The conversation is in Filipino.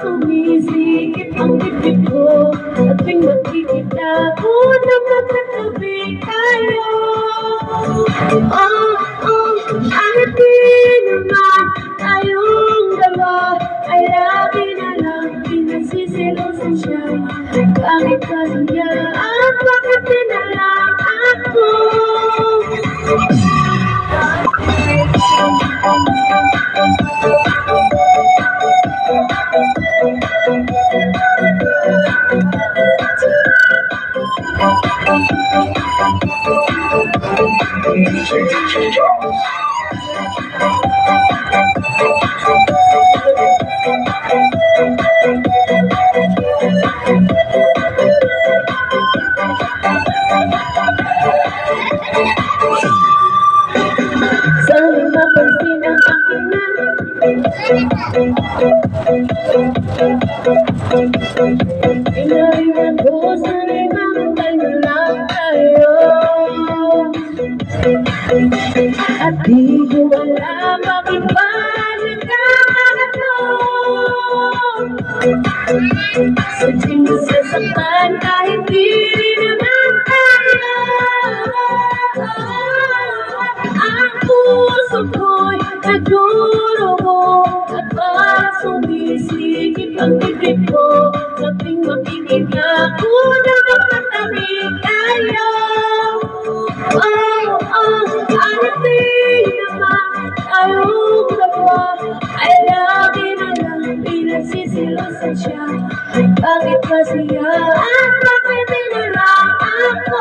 sumisikip ang dibdib ko. At tuwing makikita ko na magkatabi tayo. At di naman tayong dalawa ay lagi na lang pinagsisilosan siya. Bakit ba niya at bakit din na lang ako? Sana'y mapansin ang aking pinariwan ko, sana'y mamatay na lang tayo. At di ko alam bakit ba nagkakaganto. Sadyang nasasaktan kahit di naman tayo. Ang puso ko'y nagdurugo at parang sumisikip ang dibdib ko. Sa tuwing makikita ko na magkatabi tayo. At di naman tayong dalawa ay lagi na lang pinagsisilosan siya. Bakit ba siya at bakit din na lang ako?